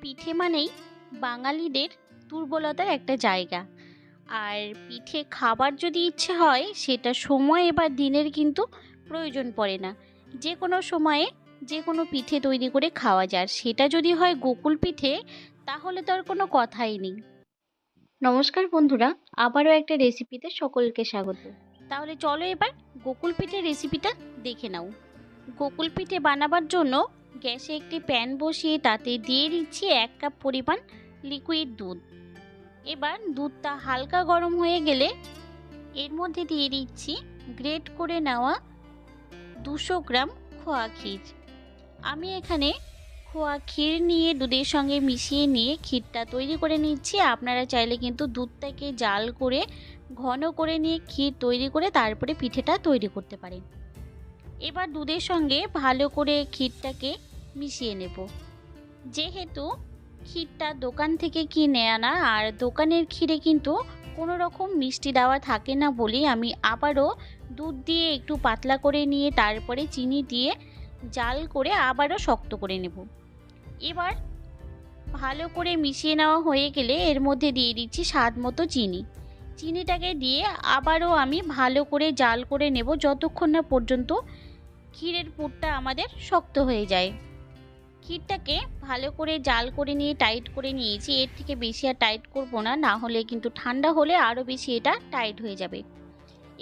পিঠে মানেই বাঙালিদের দুর্বলতার একটা জায়গা। আর পিঠে খাবার যদি ইচ্ছে হয় সেটা সময় বা দিনের কিন্তু প্রয়োজন পড়ে না। যে কোনো সময়ে যে কোনো পিঠে তৈরি করে খাওয়া যায়। আর সেটা যদি হয় গোকুল পিঠে, তাহলে তো আর কোনো কথাই নেই। নমস্কার বন্ধুরা, আবারও একটা রেসিপিতে সকলকে স্বাগত। তাহলে চলো এবার গোকুল পিঠের রেসিপিটা দেখে নাও। গোকুল পিঠে বানাবার জন্য গ্যাসে একটি প্যান বসিয়ে তাতে দিয়ে দিচ্ছি 1 কাপ পরিমাণ লিকুইড দুধ। এবার দুধটা হালকা গরম হয়ে গেলে এর মধ্যে দিয়ে দিচ্ছি গ্রেট করে নেওয়া 200 গ্রাম খোয়া ক্ষীর। আমি এখানে খোয়া ক্ষীর নিয়ে দুধের সঙ্গে মিশিয়ে নিয়ে ক্ষীরটা তৈরি করে নিচ্ছি। আপনারা চাইলে কিন্তু দুধটাকে জাল করে ঘন করে নিয়ে ক্ষীর তৈরি করে তারপরে পিঠেটা তৈরি করতে পারেন। এবার দুধের সঙ্গে ভালো করে ক্ষীরটাকে মিশিয়ে নেব। যেহেতু ক্ষীরটা দোকান থেকে কিনে আনা, আর দোকানের ক্ষীরে কিন্তু কোনো রকম মিষ্টি দেওয়া থাকে না বলে আমি আবারও দুধ দিয়ে একটু পাতলা করে নিয়ে তারপরে চিনি দিয়ে জাল করে আবারও শক্ত করে নেব। এবার ভালো করে মিশিয়ে নেওয়া হয়ে গেলে এর মধ্যে দিয়ে দিচ্ছি স্বাদ মতো চিনি। চিনিটাকে দিয়ে আবারও আমি ভালো করে জাল করে নেব যতক্ষণ না পর্যন্ত ক্ষীরের পুরটা আমাদের শক্ত হয়ে যায়। ক্ষীরটাকে ভালো করে জাল করে নিয়ে টাইট করে নিয়েছি। এর থেকে বেশি আর টাইট করব না, না হলে কিন্তু ঠান্ডা হলে আরও বেশি এটা টাইট হয়ে যাবে।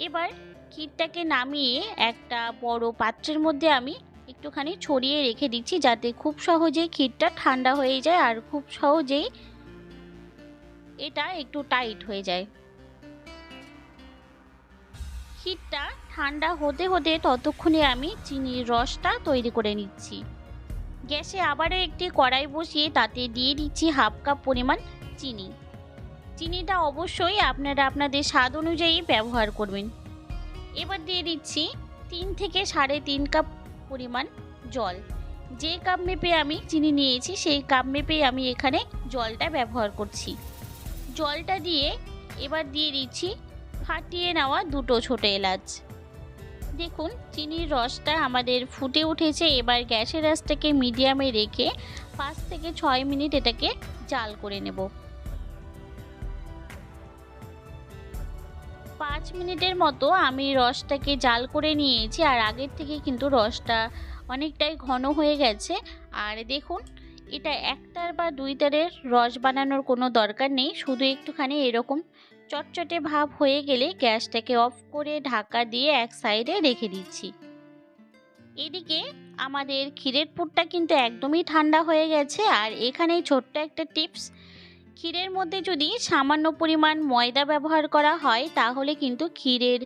এবার ক্ষীরটাকে নামিয়ে একটা বড় পাত্রের মধ্যে আমি একটুখানি ছড়িয়ে রেখে দিচ্ছি, যাতে খুব সহজেই ক্ষীরটা ঠান্ডা হয়ে যায় আর খুব সহজেই এটা একটু টাইট হয়ে যায়। ক্ষীরটা ঠান্ডা হতে হতে ততক্ষণে আমি চিনির রসটা তৈরি করে নিচ্ছি। গ্যাসে আবারও একটি কড়াই বসিয়ে তাতে দিয়ে দিচ্ছি 1/2 কাপ পরিমাণ চিনি। চিনিটা অবশ্যই আপনারা আপনাদের স্বাদ অনুযায়ী ব্যবহার করবেন। এবার দিয়ে দিচ্ছি 3 থেকে 3.5 কাপ পরিমাণ জল। যে কাপ মেপে আমি চিনি নিয়েছি সেই কাপ মেপেই আমি এখানে জলটা ব্যবহার করছি। জলটা দিয়ে এবার দিয়ে দিচ্ছি ফাটিয়ে নেওয়া 2টো ছোট এলাচ। দেখুন চিনির রসটা আমাদের ফুটে উঠেছে। এবার গ্যাসের আঁচটাকে মিডিয়ামে রেখে 5 থেকে 6 মিনিট এটাকে জাল করে নেব। 5 মিনিটের মতো আমি রসটাকে জাল করে নিয়েছি, আর আগের থেকে কিন্তু রসটা অনেকটাই ঘন হয়ে গেছে। আর দেখুন এটা একটার বা দুইটারের রস বানানোর কোনো দরকার নেই, শুধু একটুখানি এরকম চটচটে ভাব হয়ে গেলে গ্যাসটাকে অফ করে ঢাকা দিয়ে এক সাইডে রেখে দিচ্ছি। এদিকে আমাদের ক্ষীরের পুরটা কিন্তু একদমই ঠান্ডা হয়ে গেছে। আর এখানে ছোট্ট একটা টিপস, ক্ষীরের মধ্যে যদি সামান্য পরিমাণ ময়দা ব্যবহার করা হয় তাহলে কিন্তু ক্ষীরের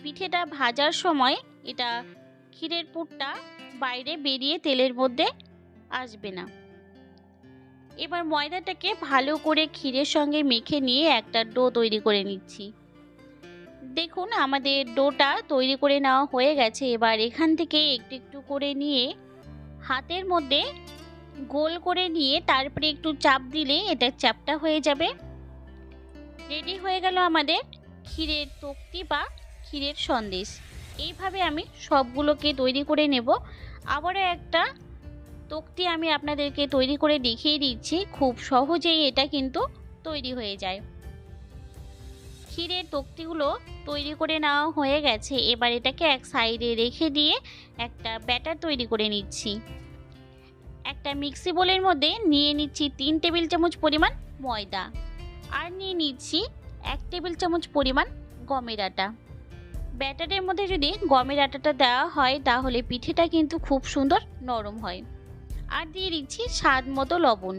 পিঠেটা ভাজার সময় এটা ক্ষীরের পুরটা বাইরে বেরিয়ে তেলের মধ্যে আসবে না। এবার ময়দাটাকে ভালো করে ক্ষীরের সঙ্গে মেখে নিয়ে একটা ডো তৈরি করে নিচ্ছি। দেখুন আমাদের ডোটা তৈরি করে নেওয়া হয়ে গেছে। এবার এখান থেকে একটু একটু করে নিয়ে হাতের মধ্যে গোল করে নিয়ে তারপরে একটু চাপ দিলে এটা চ্যাপ্টা হয়ে যাবে। রেডি হয়ে গেল আমাদের ক্ষীরের তক্তি বা ক্ষীরের সন্দেশ। এইভাবে আমি সবগুলোকে তৈরি করে নেব। আবারও একটা তক্তি আমি আপনাদেরকে তৈরি করে দেখিয়ে দিচ্ছি, খুব সহজেই এটা কিন্তু তৈরি হয়ে যায়। ক্ষীরের তক্তিগুলো তৈরি করে নেওয়া হয়ে গেছে। এবার এটাকে এক সাইডে রেখে দিয়ে একটা ব্যাটার তৈরি করে নিচ্ছি। একটা মিক্সি বোলের মধ্যে নিয়ে নিচ্ছি 3 টেবিল চামচ পরিমাণ ময়দা, আর নিয়ে নিচ্ছি 1 টেবিল চামচ পরিমাণ গমের আটা। ব্যাটারের মধ্যে যদি গমের আটাটা দেওয়া হয় তাহলে পিঠেটা কিন্তু খুব সুন্দর নরম হয়। আর দিয়ে দিচ্ছি স্বাদ মতো লবণ।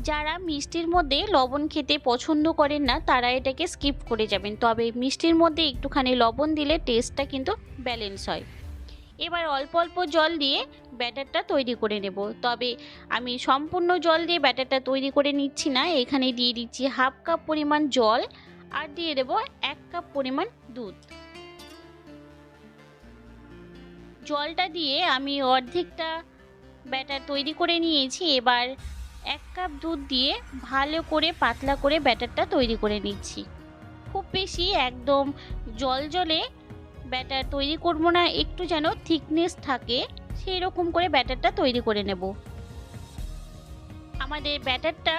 যারা মিষ্টির মধ্যে লবণ খেতে পছন্দ করেন না তারা এটাকে স্কিপ করে যাবেন, তবে মিষ্টির মধ্যে একটুখানি লবণ দিলে টেস্টটা কিন্তু ব্যালেন্স হয়। এবার অল্প অল্প জল দিয়ে ব্যাটারটা তৈরি করে নেব, তবে আমি সম্পূর্ণ জল দিয়ে ব্যাটারটা তৈরি করে নিচ্ছি না। এখানে দিয়ে দিচ্ছি 1/2 কাপ পরিমাণ জল, আর দিয়ে দেব 1 কাপ পরিমাণ দুধ। জলটা দিয়ে আমি অর্ধেকটা ব্যাটার তৈরি করে নিয়েছি। এবার 1 কাপ দুধ দিয়ে ভালো করে পাতলা করে ব্যাটারটা তৈরি করে নিচ্ছি। খুব বেশি একদম জল জলে ব্যাটার তৈরি করব না, একটু যেন থিকনেস থাকে সেই রকম করে ব্যাটারটা তৈরি করে নেব। আমাদের ব্যাটারটা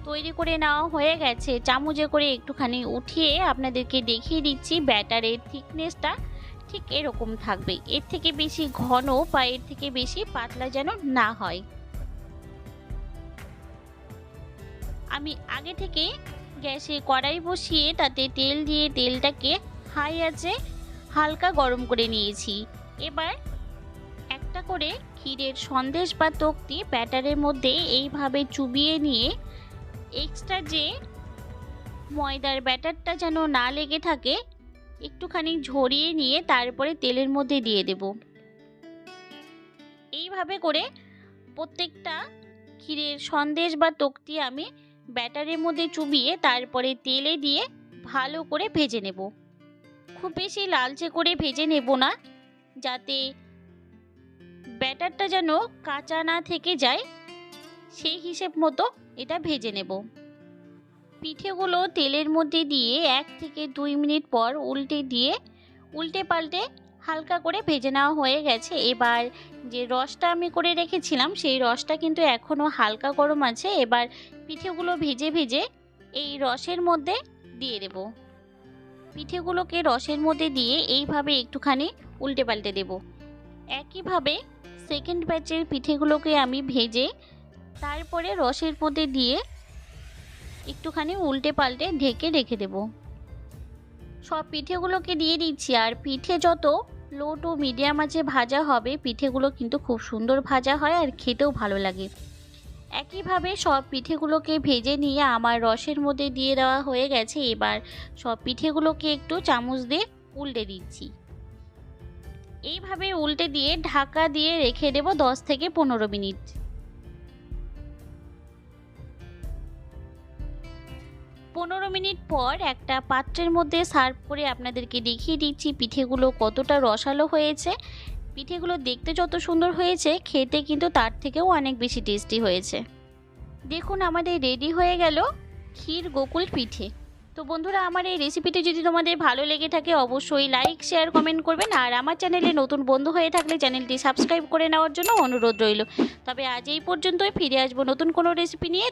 তৈরি করে নেওয়া হয়ে গেছে। চামচে করে একটুখানি উঠিয়ে আপনাদেরকে দেখিয়ে দিচ্ছি ব্যাটারের থিকনেসটা ঠিক এরকম থাকবে। এর থেকে বেশি ঘন বা এর থেকে বেশি পাতলা যেন না হয়। আমি আগে থেকে গ্যাসে কড়াই বসিয়ে তাতে তেল দিয়ে তেলটাকে হাই আঁচে হালকা গরম করে নিয়েছি। এবার একটা করে ক্ষীরের সন্দেশ বা তক্তি ব্যাটারের মধ্যে এইভাবে চুবিয়ে নিয়ে এক্সট্রা যে ময়দার ব্যাটারটা যেন না লেগে থাকে একটুখানি ঝরিয়ে নিয়ে তারপরে তেলের মধ্যে দিয়ে দেব। এইভাবে করে প্রত্যেকটা ক্ষীরের সন্দেশ বা তক্তি আমি ব্যাটারের মধ্যে চুবিয়ে তারপরে তেলে দিয়ে ভালো করে ভেজে নেব। খুব বেশি লালচে করে ভেজে নেব না, যাতে ব্যাটারটা যেন কাঁচা না থেকে যায় সেই হিসেব মতো এটা ভেজে নেব। পিঠেগুলো তেলের মধ্যে দিয়ে 1 থেকে 2 মিনিট পর উল্টে পাল্টে হালকা করে ভেজে নেওয়া হয়ে গেছে। এবার যে রসটা আমি করে রেখেছিলাম সেই রসটা কিন্তু এখনও হালকা গরম আছে। এবার পিঠেগুলো ভেজে ভেজে এই রসের মধ্যে দিয়ে দেব। পিঠেগুলোকে রসের মধ্যে দিয়ে এইভাবে একটুখানি উল্টে পাল্টে দেব। একইভাবে সেকেন্ড ব্যাচের পিঠেগুলোকে আমি ভেজে তারপরে রসের মধ্যে দিয়ে একটুখানি উল্টে পাল্টে ঢেকে রেখে দেব। সব পিঠেগুলোকে দিয়ে দিচ্ছি। আর পিঠে যত লো টু মিডিয়াম আঁচে ভাজা হবে পিঠেগুলো কিন্তু খুব সুন্দর ভাজা হয় আর খেতেও ভালো লাগে। একইভাবে সব পিঠেগুলোকে ভেজে নিয়ে আমার রসের মধ্যে দিয়ে দেওয়া হয়ে গেছে। এবার সব পিঠেগুলোকে একটু চামচ দিয়ে উল্টে দিচ্ছি। এইভাবে উল্টে দিয়ে ঢাকা দিয়ে রেখে দেব 10 থেকে 15 মিনিট। 15 মিনিট পর একটা পাত্রের মধ্যে সার্ভ করে আপনাদেরকে দেখিয়ে দিচ্ছি পিঠেগুলো কতটা রসালো হয়েছে। পিঠেগুলো দেখতে যত সুন্দর হয়েছে খেতে কিন্তু তার থেকেও অনেক বেশি টেস্টি হয়েছে। দেখুন আমাদের রেডি হয়ে গেল ক্ষীর গোকুল পিঠে। তো বন্ধুরা, আমার এই রেসিপিটি যদি তোমাদের ভালো লেগে থাকে অবশ্যই লাইক শেয়ার কমেন্ট করবেন। আর আমার চ্যানেলে নতুন বন্ধু হয়ে থাকলে চ্যানেলটি সাবস্ক্রাইব করে নেওয়ার জন্য অনুরোধ রইল। তবে আজ এই পর্যন্তই, ফিরে আসবো নতুন কোনো রেসিপি নিয়ে।